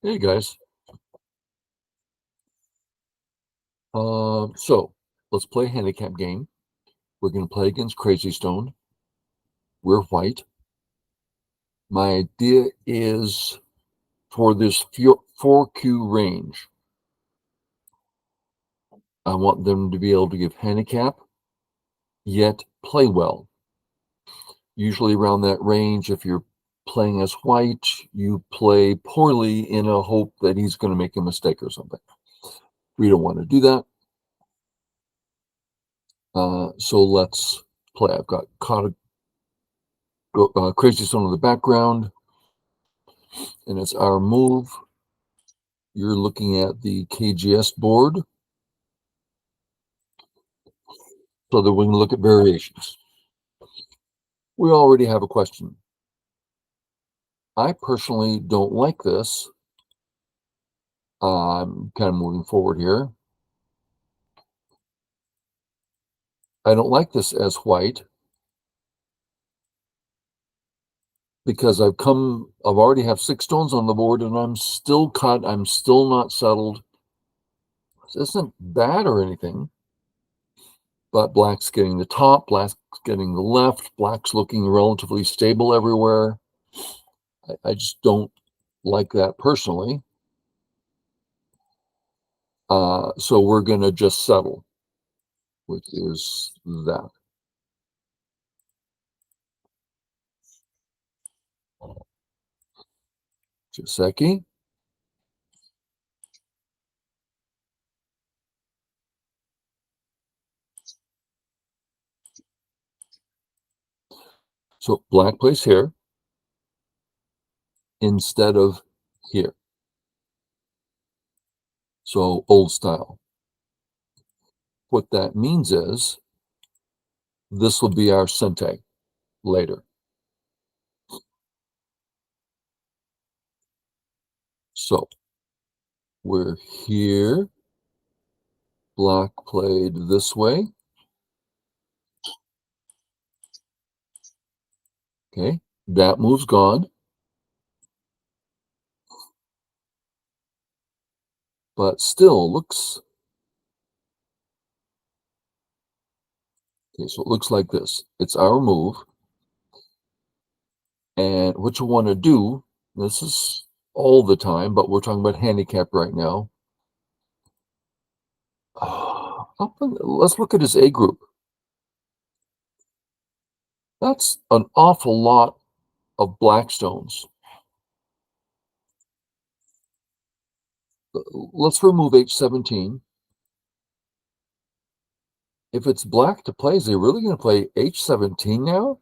Hey guys. So let's play a handicap game. We're going to play against Crazy Stone. We're white. My idea is for this 4Q range, I want them to be able to give handicap, yet play well. Usually around that range, if you're playing as white, you play poorly in a hope that he's going to make a mistake or something. We don't want to do that. So let's play. I've got Crazy Stone in the background, and it's our move. You're looking at the KGS board, so that we can look at variations. We already have a question. I personally don't like this. I'm kind of moving forward here. I don't like this as white because I've already have 6 stones on the board and I'm still cut. I'm still not settled. This isn't bad or anything, but black's getting the top, black's getting the left, black's looking relatively stable everywhere. I just don't like that personally. So we're going to just settle, which is that. Just a second. So black plays here instead of here. So old style. What that means is this will be our Sente later. So we're here. Black played this way. Okay, that move's gone. But still looks, okay, so it looks like this. It's our move. And what you want to do, this is all the time, but we're talking about handicap right now. Let's look at his A group. That's an awful lot of black stones. Let's remove H17. If it's black to play, is he really going to play H17 now?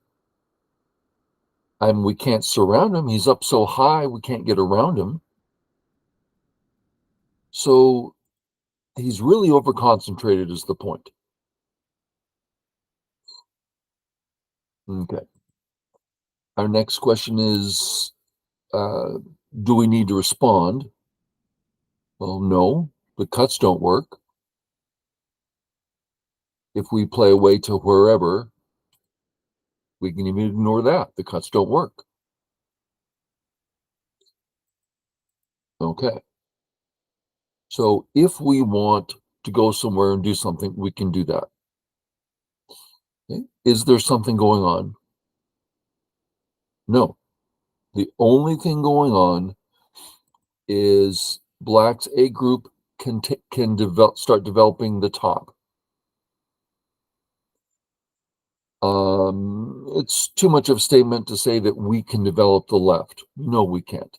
We can't surround him. He's up so high, we can't get around him. So he's really over-concentrated is the point. Okay. Our next question is, do we need to respond? Well, no, the cuts don't work. If we play away to wherever, we can even ignore that. The cuts don't work. Okay. So if we want to go somewhere and do something, we can do that. Okay. Is there something going on? No. The only thing going on is black's A group can start developing the top. It's too much of a statement to say that we can develop the left. No, we can't.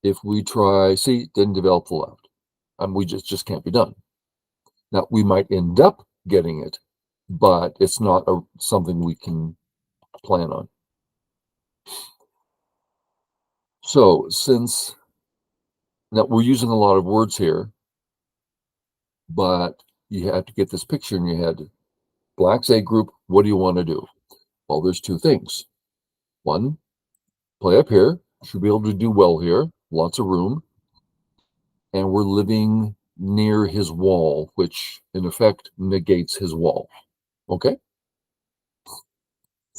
If we try, see, didn't develop the left. We just can't be done. Now, we might end up getting it, but it's not something we can plan on. So since now we're using a lot of words here, but you have to get this picture in your head. Black's A group, what do you want to do? Well, there's two things. One, play up here. Should be able to do well here. Lots of room. And we're living near his wall, which in effect negates his wall. Okay?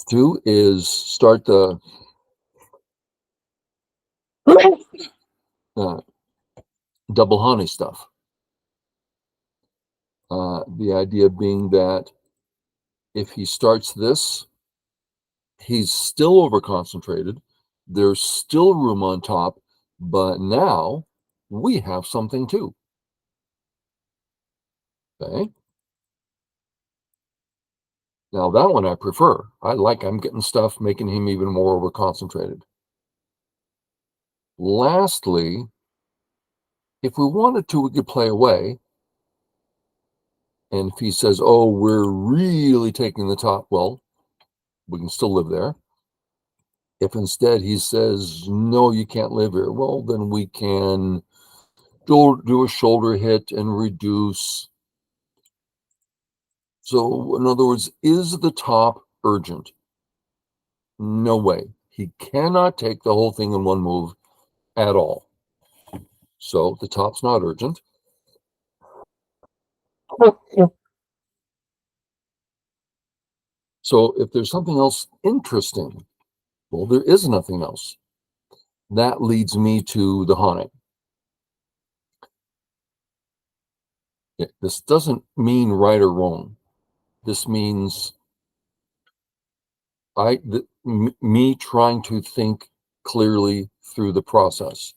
Two is start the double honey stuff. The idea being that if he starts this, he's still over concentrated. There's still room on top, but now we have something too. Okay. Now that one I prefer. I'm getting stuff making him even more over concentrated. Lastly, if we wanted to, we could play away. And if he says, oh, we're really taking the top, well, we can still live there. If instead he says, no, you can't live here, well, then we can do a shoulder hit and reduce. So, in other words, is the top urgent? No way. He cannot take the whole thing in one move at all. So, the top's not urgent. So, if there's something else interesting, well, there is nothing else. That leads me to the Hane. This doesn't mean right or wrong. This means me trying to think clearly through the process.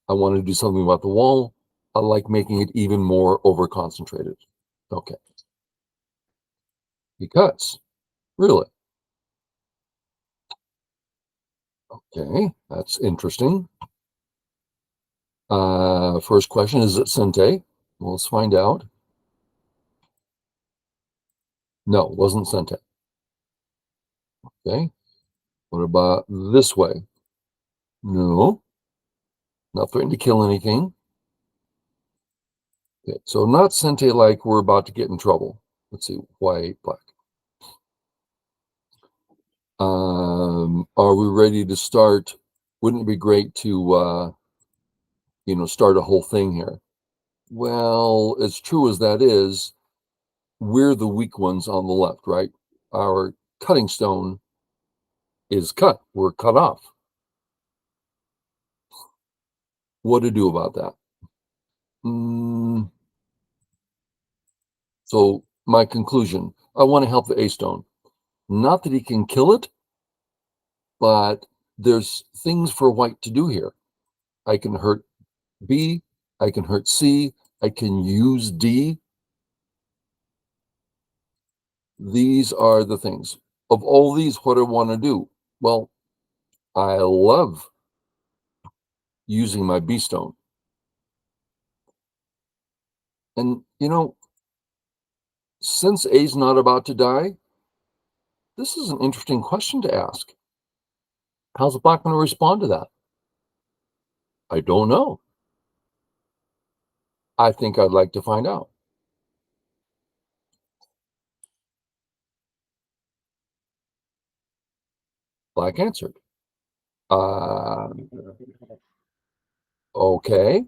I want to do something about the wall. I like making it even more over concentrated. Okay. Because, really. Okay, that's interesting. First question, is it Sente? Well, let's find out. No, it wasn't Sente. Okay. What about this way? No. Not threatening to kill anything. Okay, so not Sente like we're about to get in trouble. Let's see, white, black. Are we ready to start? Wouldn't it be great to, start a whole thing here? Well, as true as that is, we're the weak ones on the left, right? Our cutting stone is cut. We're cut off. What to do about that? So my conclusion, I want to help the A stone. Not that he can kill it, but there's things for white to do here. I can hurt B, I can hurt C, I can use D. These are the things. Of all these, what I want to do? Well, I love using my B stone. And, since A's not about to die, this is an interesting question to ask. How's the black going to respond to that? I don't know. I think I'd like to find out. Black answered. Okay.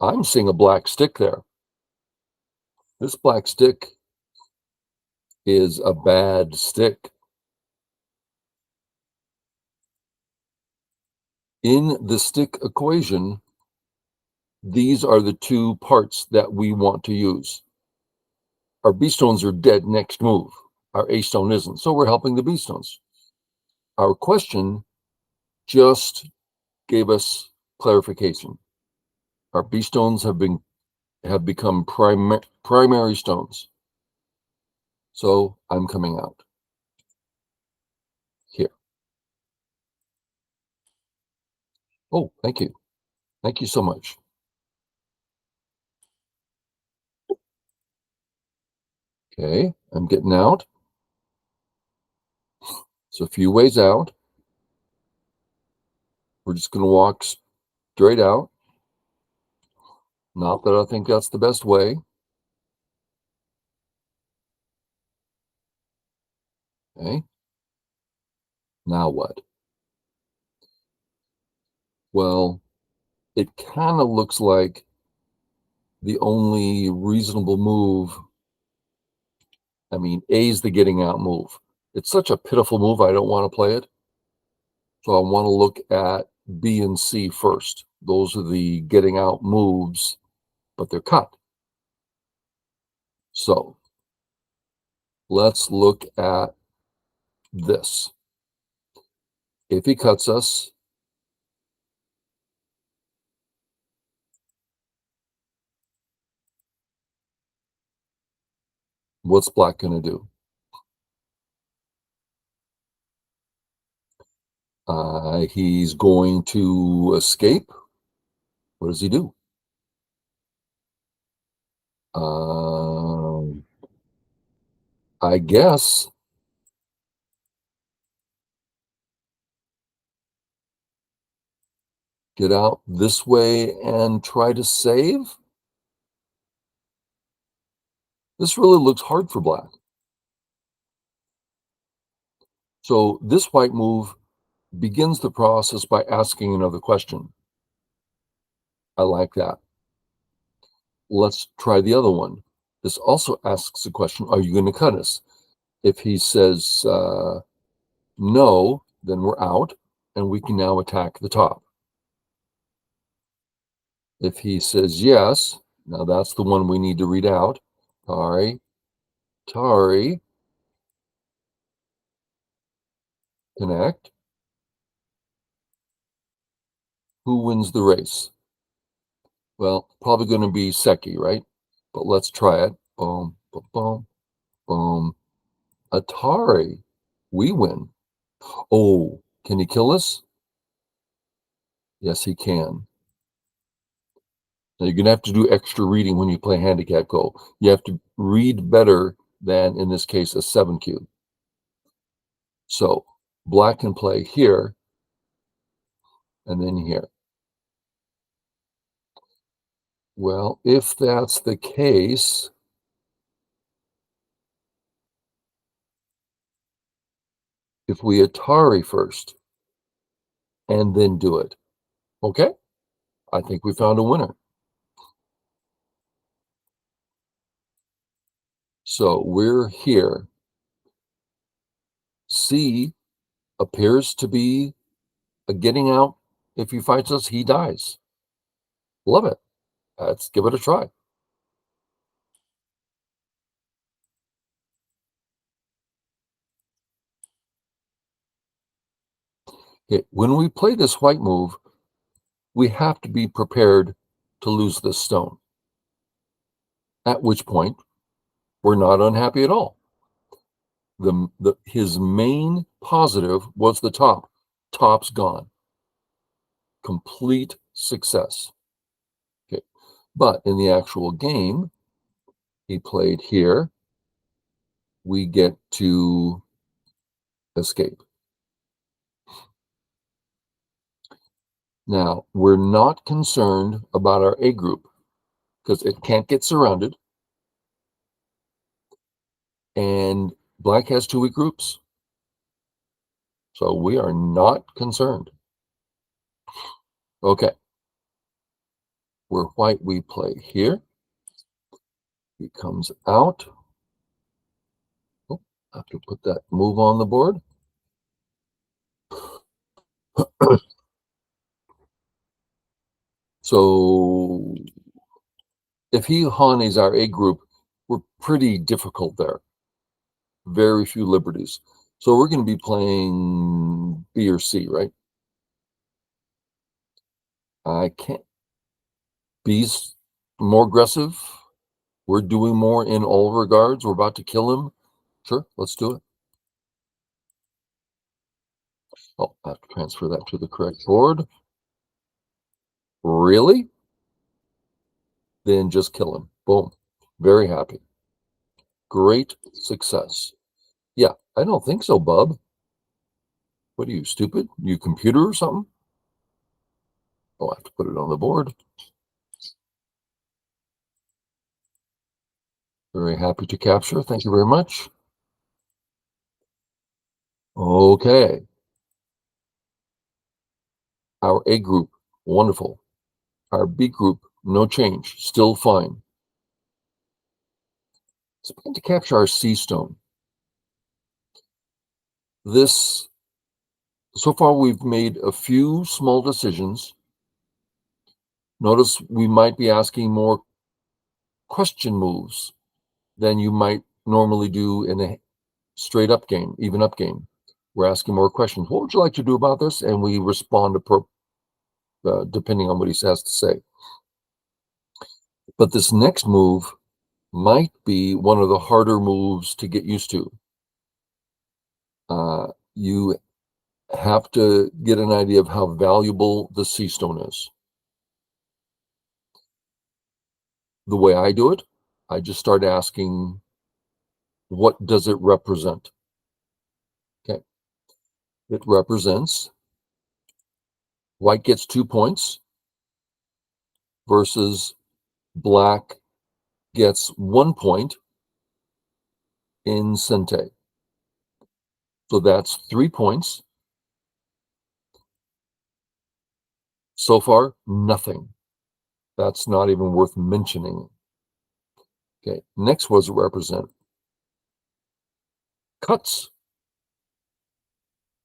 I'm seeing a black stick there. This black stick is a bad stick. In the stick equation, these are the two parts that we want to use. Our B stones are dead next move. Our A stone isn't. So we're helping the B stones. Our question just gave us clarification. Our B stones have become primary stones. So I'm coming out here. Oh, thank you. Thank you so much. Okay, I'm getting out. It's a few ways out. We're just going to walk straight out. Not that I think that's the best way. Okay. Now what? Well, it kind of looks like the only reasonable move. I mean, A's the getting out move. It's such a pitiful move. I don't want to play it. So I want to look at B and C first. Those are the getting out moves, but they're cut. So let's look at this. If he cuts us, what's black going to do? He's going to escape. What does he do? I guess get out this way and try to save. This really looks hard for black. So this white move begins the process by asking another question. I like that. Let's try the other one. This also asks the question, are you going to cut us? If he says no, then we're out, and we can now attack the top. If he says yes, now that's the one we need to read out. Tari, connect. Who wins the race? Well, probably going to be Seki, right? But let's try it. Boom, boom, boom, boom. Atari, we win. Oh, can he kill us? Yes, he can. Now, you're going to have to do extra reading when you play handicap Go. You have to read better than, in this case, a 7 cube. So black can play here and then here. Well, if that's the case, if we Atari first and then do it, okay, I think we found a winner. So we're here. C appears to be a getting out. If he fights us, he dies. Love it. Let's give it a try. Okay, when we play this white move, we have to be prepared to lose this stone. At which point, we're not unhappy at all. His main positive was the top. Top's gone. Complete success. Okay, but in the actual game, he played here. We get to escape. Now, we're not concerned about our A group because it can't get surrounded. And black has 2 weak groups. So we are not concerned. Okay. We're white, we play here. He comes out. Oh, I have to put that move on the board. So if he Hanes our A group, we're pretty difficult there. Very few liberties. So we're going to be playing B or C, right? I can't. B's more aggressive. We're doing more in all regards. We're about to kill him. Sure, let's do it. Oh, I have to transfer that to the correct board. Really? Then just kill him. Boom. Very happy. Great success. Yeah, I don't think so, bub. What are you, stupid? You computer or something? Oh, I have to put it on the board. Very happy to capture. Thank you very much. Okay. Our A group, wonderful. Our B group, no change, still fine. It's time to capture our C stone. This So far, we've made a few small decisions. Notice we might be asking more question moves than you might normally do in a straight up game, even up game. We're asking more questions. What would you like to do about this? And we respond depending on what he has to say. But this next move might be one of the harder moves to get used to. You have to get an idea of how valuable the sea stone is. The way I do it, I just start asking, what does it represent? Okay. It represents white gets 2 points versus black gets 1 point in Sente. So that's 3 points. So far, nothing. That's not even worth mentioning. Okay, next, what does it represent? Cuts.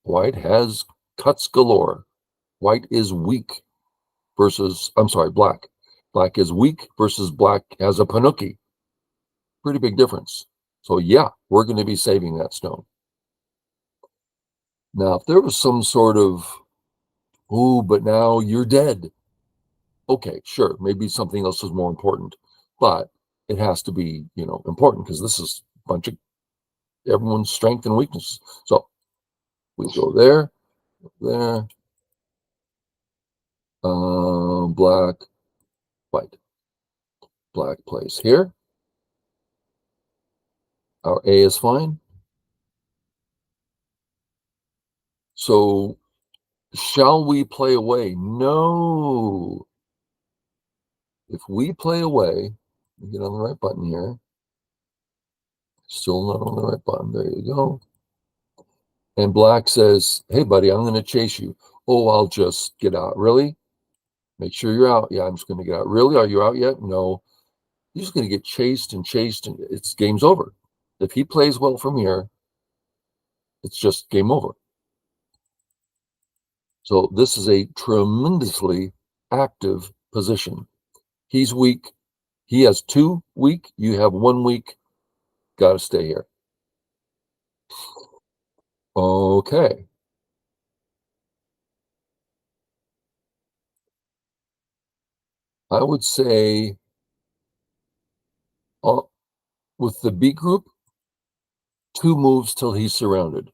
White has cuts galore. White is weak versus, I'm sorry, black. Black is weak versus black has a panuki. Pretty big difference. So yeah, we're going to be saving that stone. Now, if there was some sort of, oh, but now you're dead. Okay, sure, maybe something else is more important, but it has to be, important because this is a bunch of everyone's strength and weaknesses. So we go there, black, white. Black plays here. Our A is fine. So shall we play away? No. If we play away, we get on the right button here. Still not on the right button. There you go. And black says, hey, buddy, I'm going to chase you. Oh, I'll just get out. Really? Make sure you're out. Yeah, I'm just going to get out. Really? Are you out yet? No. He's just going to get chased, and it's game's over. If he plays well from here, it's just game over. So this is a tremendously active position. He's weak. He has 2 weak. You have 1 weak. Got to stay here. Okay. I would say with the B group, 2 moves till he's surrounded.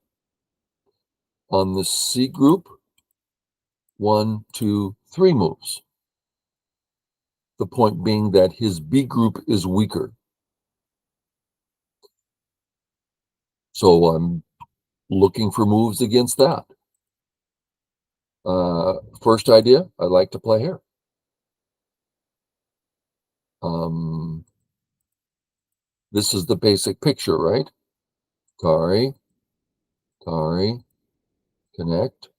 On the C group, 1, 2, 3 moves. The point being that his B group is weaker. So I'm looking for moves against that. First idea, I like to play here. This is the basic picture, right? Kari, connect.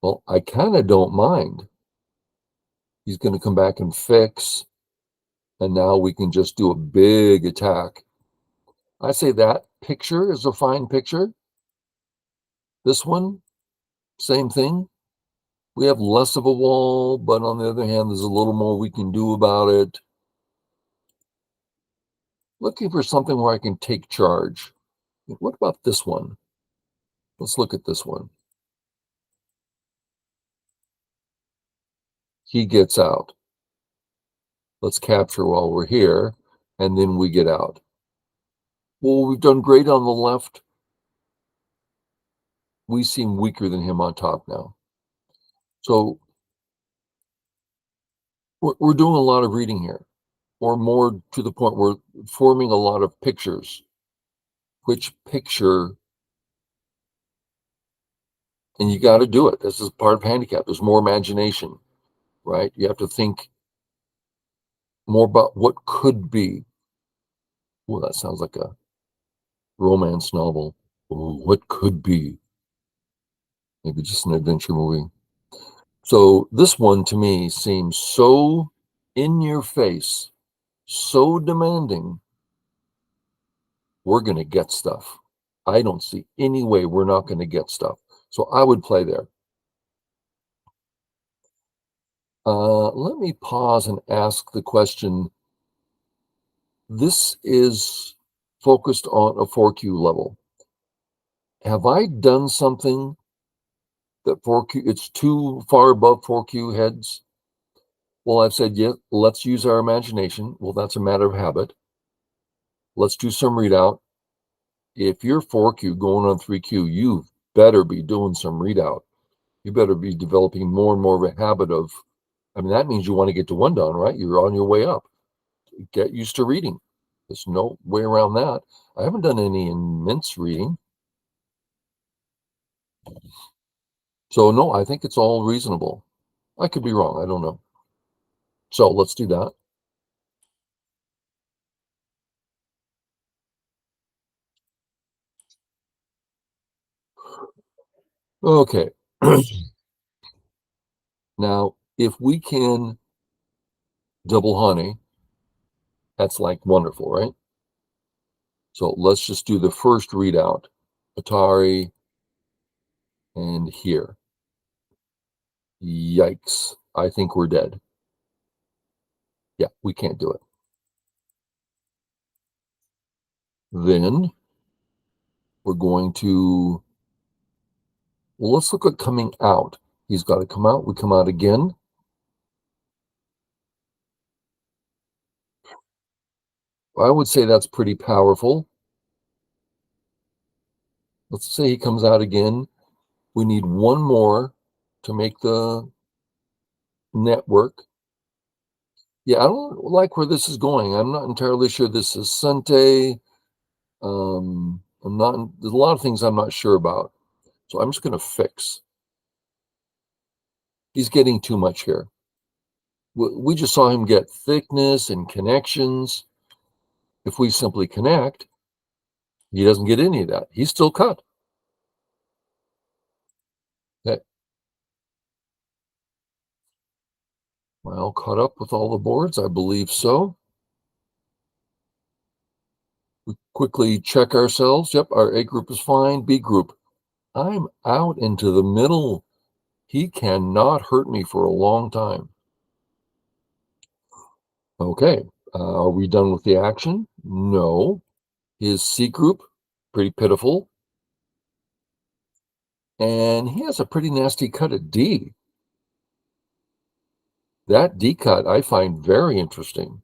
Well, I kind of don't mind. He's going to come back and fix, and now we can just do a big attack. I say that picture is a fine picture. This one, same thing. We have less of a wall, but on the other hand, there's a little more we can do about it. Looking for something where I can take charge. What about this one? Let's look at this one. He gets out. Let's capture while we're here, and then we get out. Well, we've done great on the left. We seem weaker than him on top now. So we're doing a lot of reading here, or more to the point we're forming a lot of pictures. Which picture, and you got to do it. This is part of handicap. There's more imagination, right? You have to think more about what could be. Oh, that sounds like a romance novel. Ooh, what could be? Maybe just an adventure movie. So this one to me seems so in your face, so demanding. We're going to get stuff. I don't see any way we're not going to get stuff. So I would play there. Let me pause and ask the question. This is focused on a 4Q level. Have I done something that 4Q, it's too far above 4Q heads? Well, I've said, yeah, let's use our imagination. Well, that's a matter of habit. Let's do some readout. If you're 4Q going on 3Q, you better be doing some readout. You better be developing more and more of a habit of, I mean, that means you want to get to 1 down, right? You're on your way up. Get used to reading. There's no way around that. I haven't done any immense reading. So, no, I think it's all reasonable. I could be wrong. I don't know. So let's do that. Okay. Now, if we can double honey, that's like wonderful, right? So let's just do the first readout. Atari and here. Yikes. I think we're dead. Yeah, we can't do it. Then we're going to, well, let's look at coming out. He's got to come out. We come out again. I would say that's pretty powerful. Let's say he comes out again. We need one more to make the network. Yeah, I don't like where this is going. I'm not entirely sure this is Sente. There's a lot of things I'm not sure about. So I'm just going to fix. He's getting too much here. We just saw him get thickness and connections. If we simply connect, he doesn't get any of that. He's still cut. Okay. Well, caught up with all the boards? I believe so. We quickly check ourselves. Yep, our A group is fine. B group, I'm out into the middle. He cannot hurt me for a long time. Okay, are we done with the action? No. His C group, pretty pitiful. And he has a pretty nasty cut at D. That D cut I find very interesting.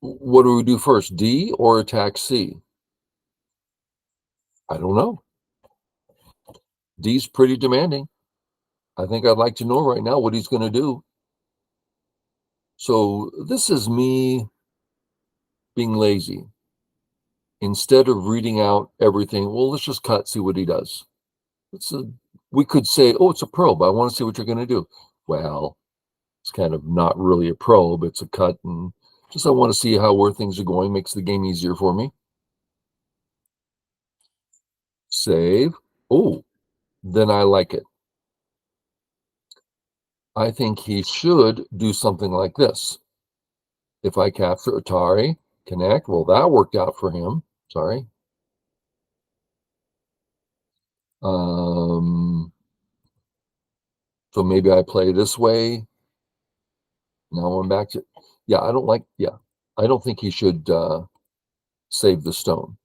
What do we do first, D or attack C? I don't know. D's pretty demanding. I think I'd like to know right now what he's going to do. So this is me being lazy. Instead of reading out everything, well, let's just cut, see what he does. We could say, oh, it's a probe. I want to see what you're going to do. Well, it's kind of not really a probe. It's a cut. And just I want to see where things are going. Makes the game easier for me. Save. Oh, then I like it. I think he should do something like this. If I capture Atari, connect, well, that worked out for him. Sorry. So maybe I play this way. Now I'm back to, yeah, I don't think he should save the stone.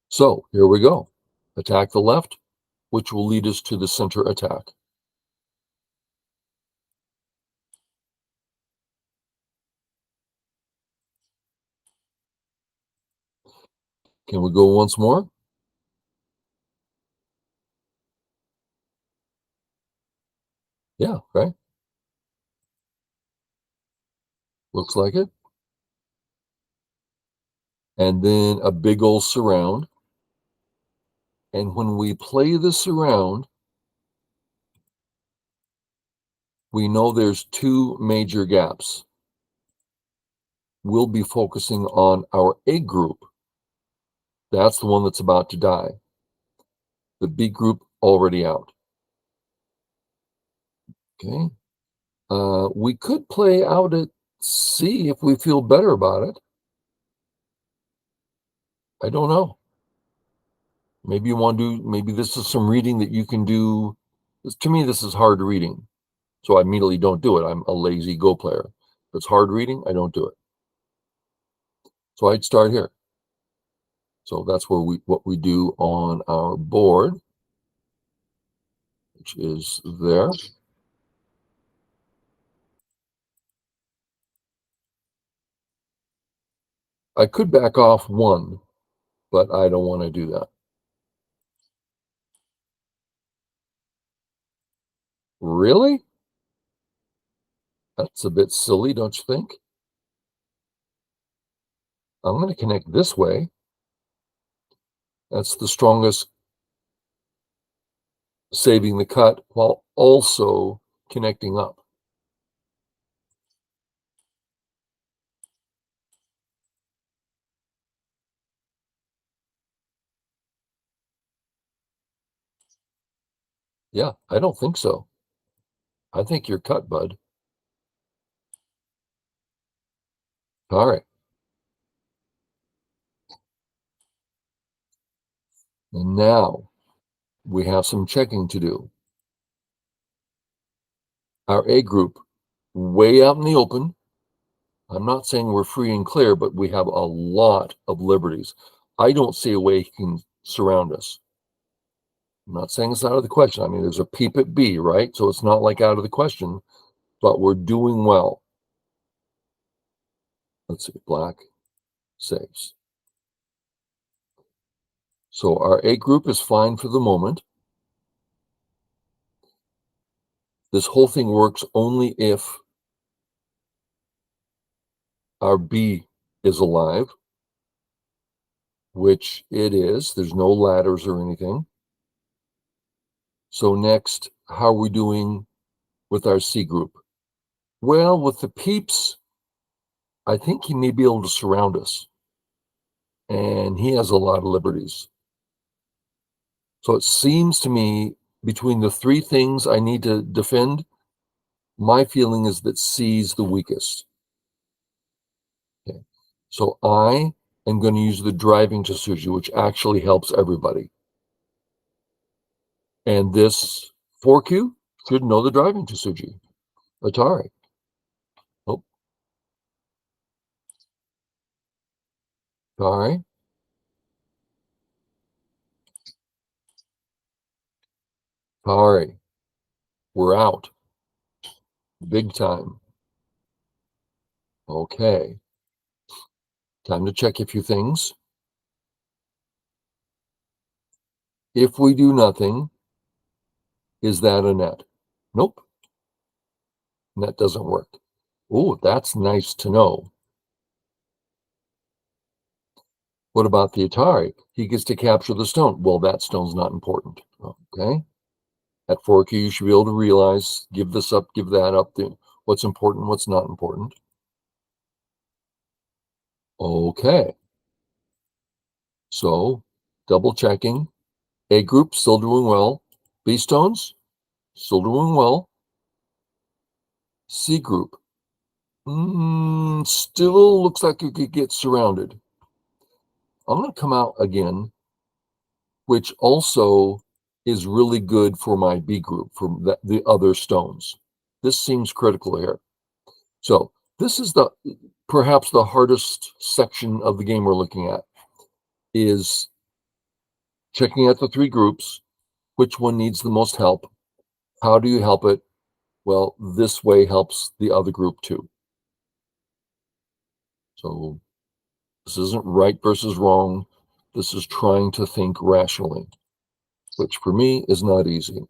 So here we go. Attack the left, which will lead us to the center attack. Can we go once more? Yeah, right. Looks like it. And then a big old surround. And when we play the surround, we know there's two major gaps. We'll be focusing on our A group. That's the one that's about to die. The B group already out. Okay. We could play out at C if we feel better about it. I don't know. Maybe you want to do, maybe this is some reading that you can do. To me, this is hard reading. So I immediately don't do it. I'm a lazy Go player. If it's hard reading, I don't do it. So I'd start here. So that's where what we do on our board, which is there. I could back off one, but I don't want to do that. Really? That's a bit silly, don't you think? I'm going to connect this way. That's the strongest, saving the cut while also connecting up. Yeah, I don't think so. I think you're cut, bud. All right. And now we have some checking to do. Our A group, way out in the open. I'm not saying we're free and clear, but we have a lot of liberties. I don't see a way he can surround us. I'm not saying it's out of the question. I mean, there's a peep at B, right? So it's not like out of the question, but we're doing well. Let's see, black saves. So our A group is fine for the moment. This whole thing works only if our B is alive, which it is. There's no ladders or anything. So next, how are we doing with our C group? Well, with the peeps, I think he may be able to surround us. And he has a lot of liberties. So it seems to me, between the three things I need to defend, my feeling is that C's the weakest. Okay. So I am going to use the driving Tsuji, which actually helps everybody. And this 4Q should know the driving Tsuji. Atari. Oh, Atari. Atari. We're out. Big time. Okay. Time to check a few things. If we do nothing, is that a net? Nope. Net doesn't work. Oh, that's nice to know. What about the Atari? He gets to capture the stone. Well, that stone's not important. Okay. At 4Q, you should be able to realize, give this up, give that up, what's important, what's not important. Okay. So, double checking. A group, still doing well. B stones, still doing well. C group, still looks like you could get surrounded. I'm going to come out again, which also is really good for my B group, for the other stones. This seems critical here. So this is perhaps the hardest section of the game we're looking at, is checking out the three groups. Which one needs the most help? How do you help it? Well, this way helps the other group too. So this isn't right versus wrong. This is trying to think rationally, which for me is not easy.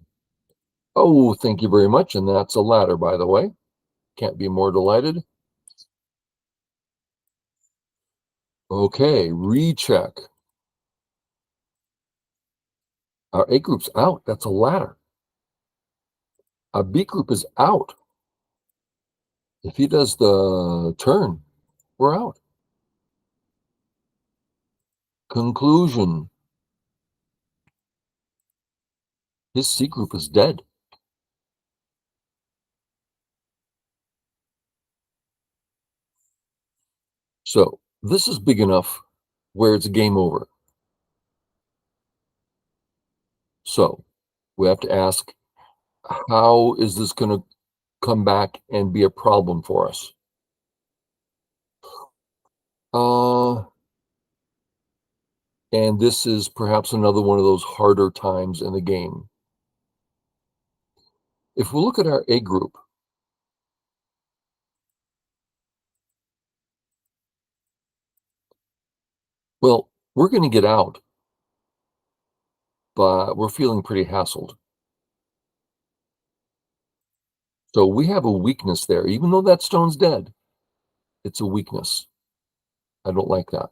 Oh, thank you very much. And that's a ladder, by the way. Can't be more delighted. Okay, recheck. Our A group's out. That's a ladder. Our B group is out. If he does the turn, we're out. Conclusion. His C group is dead. So this is big enough where it's game over. So we have to ask, how is this going to come back and be a problem for us? And this is perhaps another one of those harder times in the game. If we look at our A group, well, we're going to get out, but we're feeling pretty hassled. So we have a weakness there. Even though that stone's dead, it's a weakness. I don't like that.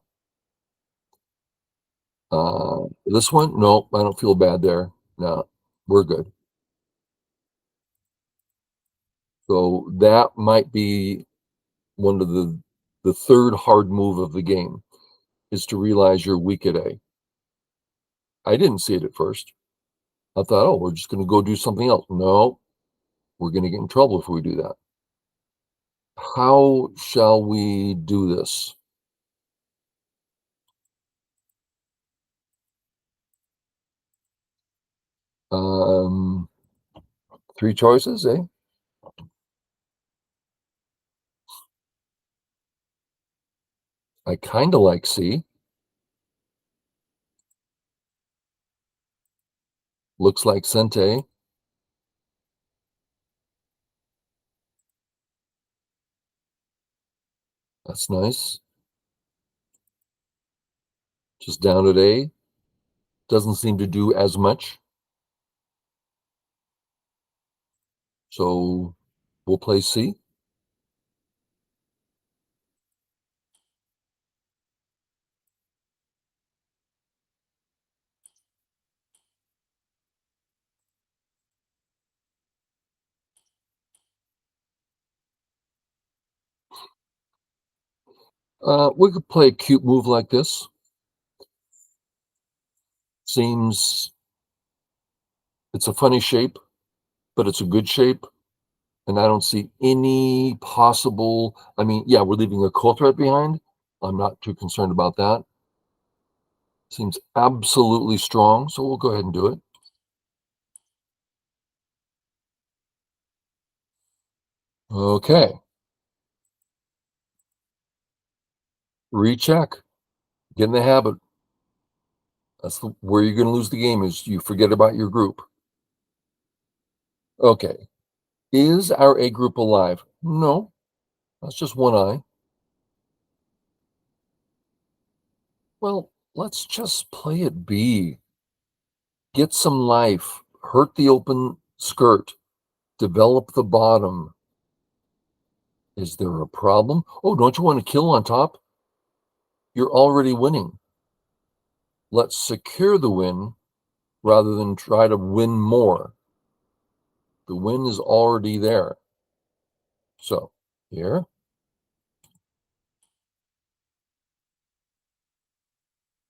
This one, no, I don't feel bad there. No, we're good. So that might be one of the third hard move of the game is to realize you're weak at A. I didn't see it at first. I thought, oh, we're just going to go do something else. No, we're going to get in trouble if we do that. How shall we do this? Um, Three choices, eh? I kind of like C. Looks like Sente. That's nice. Just down at A. Doesn't seem to do as much. So we'll play C. We could play a cute move like this. Seems it's a funny shape, but it's a good shape. And I don't see any possible. I mean, yeah, we're leaving a cool threat behind. I'm not too concerned about that. Seems absolutely strong, so we'll go ahead and do it. Okay, recheck. Get in the habit. Where you're going to lose the game is you forget about your group. Okay, is our A group alive? No, that's just one eye. Well, let's just play it B. Get some life. Hurt the open skirt. Develop the bottom. Is there a problem? Oh, don't you want to kill on top? You're already winning. Let's secure the win rather than try to win more. The win is already there. So here.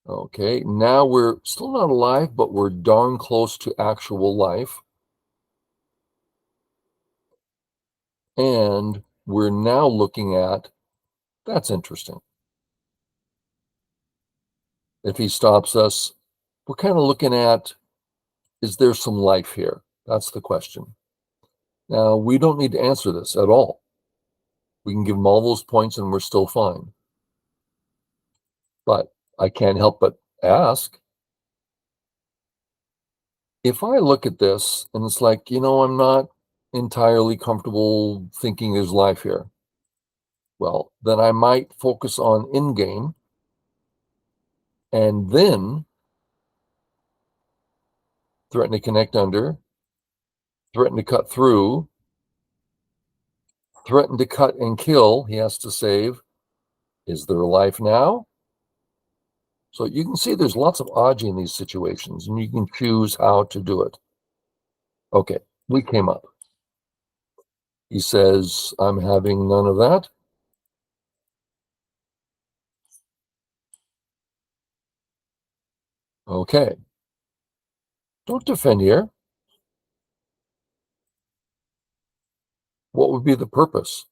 Okay, now we're still not alive, but we're darn close to actual life. And we're now looking at, that's interesting. If he stops us, we're kind of looking at, is there some life here? That's the question. Now, we don't need to answer this at all. We can give him all those points and we're still fine. But I can't help but ask, if I look at this and it's like, I'm not entirely comfortable thinking there's life here, well, then I might focus on in-game and then threaten to connect under, threaten to cut through, threaten to cut and kill. He has to save. Is there a life now? So you can see there's lots of Aji in these situations, and you can choose how to do it. Okay, we came up. He says, I'm having none of that. Okay. Don't defend here. What would be the purpose?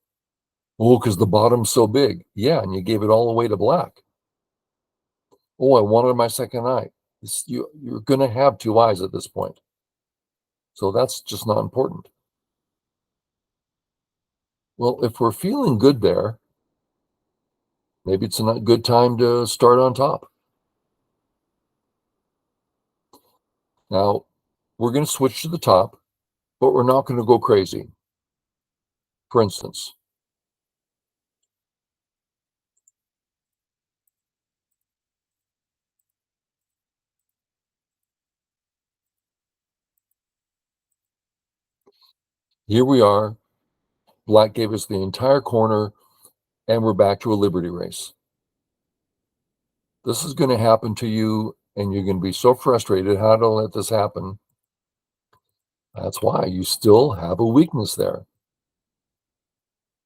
Oh, because the bottom's so big. Yeah, and you gave it all away to black. Oh, I wanted my second eye. You're going to have two eyes at this point. So that's just not important. Well, if we're feeling good there, maybe it's a good time to start on top. Now, we're going to switch to the top, but we're not going to go crazy. For instance, here we are. Black gave us the entire corner, and we're back to a liberty race. This is going to happen to you, and you're going to be so frustrated. How to let this happen? That's why you still have a weakness there.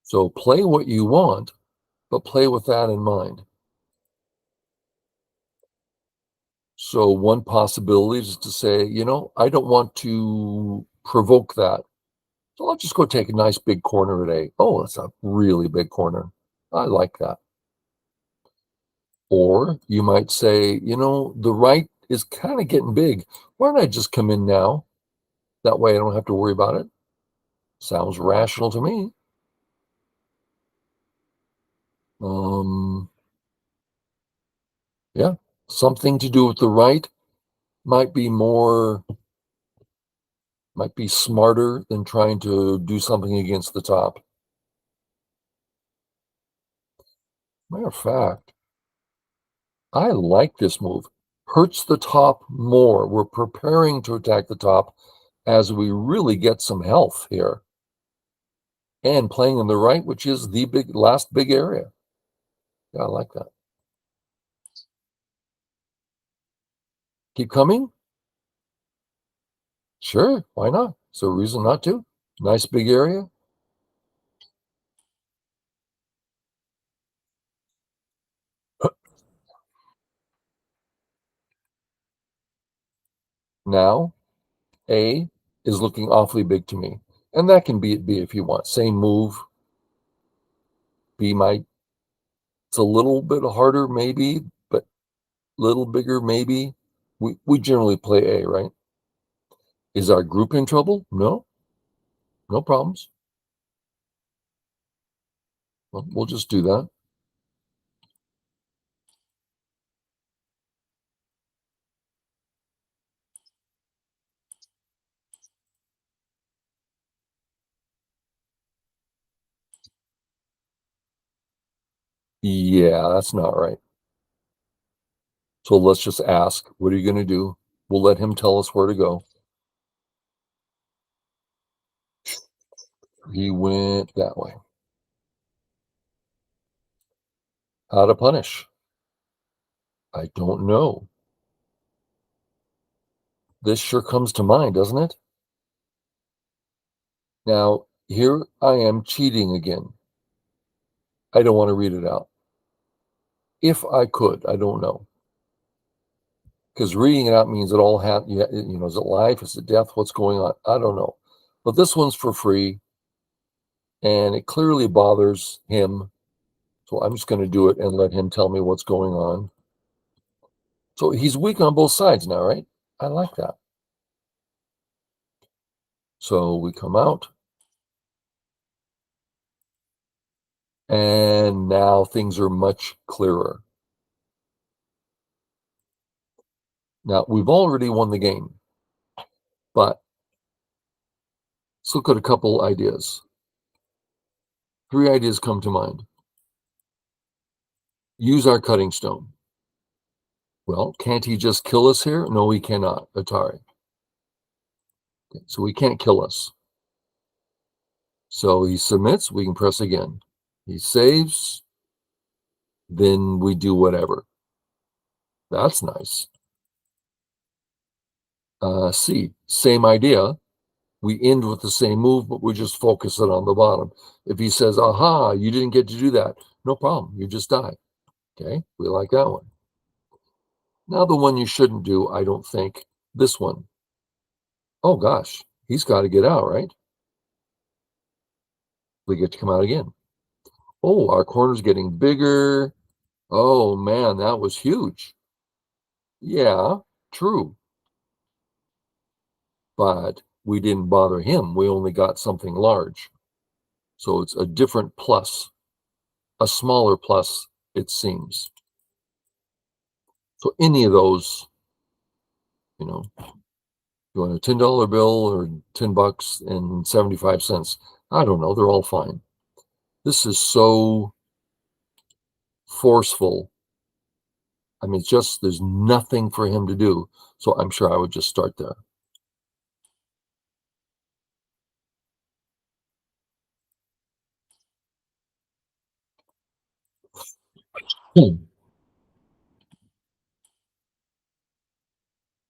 So play what you want, but play with that in mind. So one possibility is to say, I don't want to provoke that. So I'll just go take a nice big corner at A. Oh, that's a really big corner. I like that. Or you might say, the right is kind of getting big. Why don't I just come in now? That way I don't have to worry about it. Sounds rational to me. Yeah, something to do with the right might be smarter than trying to do something against the top. Matter of fact, I like this move. Hurts the top more. We're preparing to attack the top as we really get some health here. And playing in the right, which is the last big area. Yeah, I like that. Keep coming? Sure, why not? So reason not to. Nice big area. Now, A is looking awfully big to me. And that can be at B if you want. Same move. B might, it's a little bit harder maybe, but a little bigger maybe. We generally play A, right? Is our group in trouble? No, no problems. Well, we'll just do that. Yeah, that's not right. So let's just ask, what are you going to do? We'll let him tell us where to go. He went that way. How to punish? I don't know. This sure comes to mind, doesn't it? Now, here I am cheating again. I don't want to read it out. If I could, I don't know. Because reading it out means it all is it life? Is it death? What's going on? I don't know. But this one's for free, and it clearly bothers him. So I'm just going to do it and let him tell me what's going on. So he's weak on both sides now, right? I like that. So we come out, and now things are much clearer. Now, we've already won the game, but let's look at a couple ideas. 3 ideas come to mind. Use our cutting stone. Well, can't he just kill us here? No, he cannot, Atari. Okay, so he can't kill us. So he submits, we can press again. He saves, then we do whatever. That's nice. C, same idea. We end with the same move, but we just focus it on the bottom. If he says, aha, you didn't get to do that, no problem. You just die. Okay, we like that one. Now the one you shouldn't do, I don't think, this one. Oh gosh, he's got to get out, right? We get to come out again. Oh, our corner's getting bigger. Oh man, that was huge. Yeah, true. But we didn't bother him. We only got something large. So it's a different plus, a smaller plus, it seems. So any of those, you know, you want a $10 bill or $10 and 75 cents. I don't know. They're all fine. This is so forceful. I mean, it's just there's nothing for him to do. So I'm sure I would just start there. Hmm.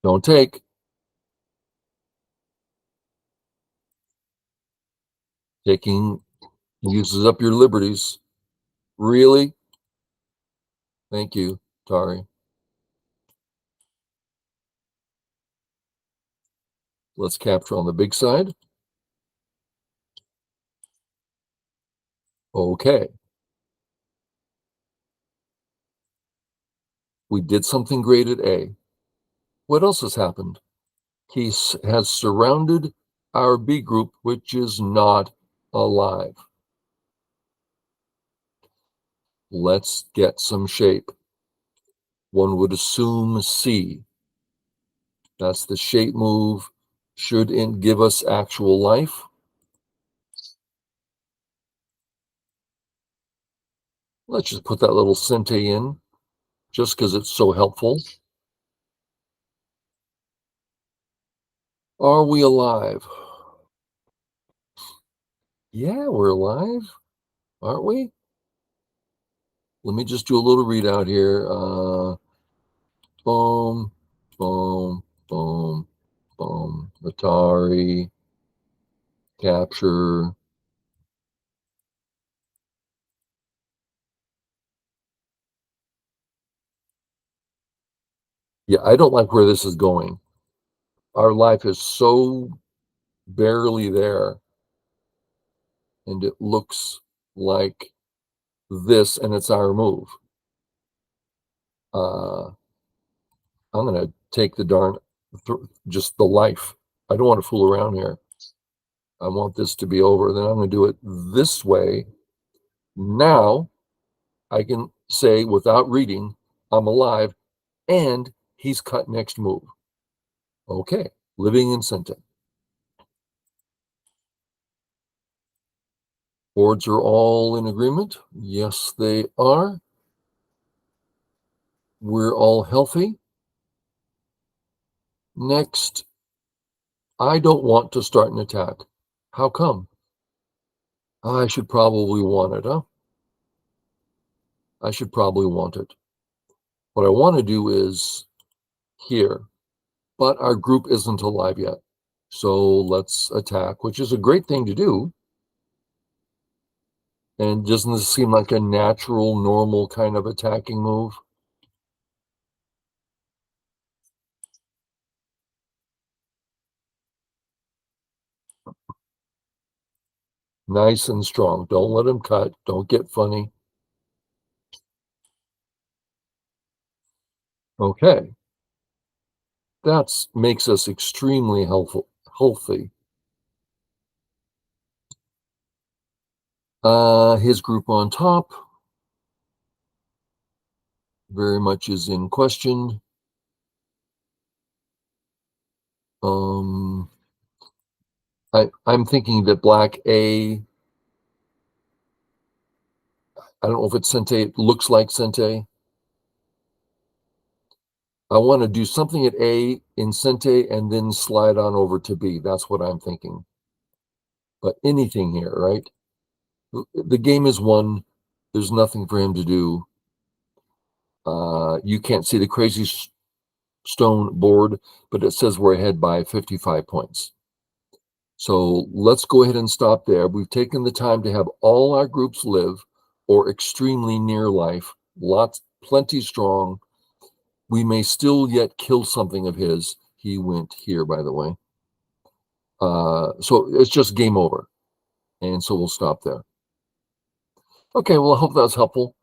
Don't take. Taking uses up your liberties. Really? Thank you, Tari. Let's capture on the big side. Okay. We did something great at A. What else has happened? He has surrounded our B group, which is not alive. Let's get some shape. One would assume C. That's the shape move. Should it give us actual life? Let's just put that little Sente in just because it's so helpful. Are we alive? Yeah, we're alive, aren't we? Let me just do a little readout here. Boom, boom, boom, boom. Atari, capture. Yeah, I don't like where this is going. Our life is so barely there, and it looks like this, and it's our move. I'm going to take the darn, just the life. I don't want to fool around here. I want this to be over. Then I'm going to do it this way. Now I can say without reading, I'm alive, and he's cut next move. Okay, living in Sente. Boards are all in agreement. Yes, they are. We're all healthy. Next, I don't want to start an attack. How come? I should probably want it, huh? I should probably want it. What I want to do is here, but our group isn't alive yet. So let's attack, which is a great thing to do. And doesn't this seem like a natural, normal kind of attacking move? Nice and strong. Don't let him cut. Don't get funny. Okay. That makes us extremely healthy. His group on top very much is in question. Um, I'm thinking that black A, I don't know if it's Sente, it looks like Sente. I want to do something at A in Sente and then slide on over to B. That's what I'm thinking. But anything here, right? The game is won. There's nothing for him to do. You can't see the crazy stone board, but it says we're ahead by 55 points. So let's go ahead and stop there. We've taken the time to have all our groups live or extremely near life, plenty strong. We may still yet kill something of his. He went here, by the way. So it's just game over. And so we'll stop there. Okay, well, I hope that was helpful.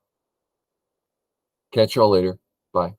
Catch y'all later. Bye.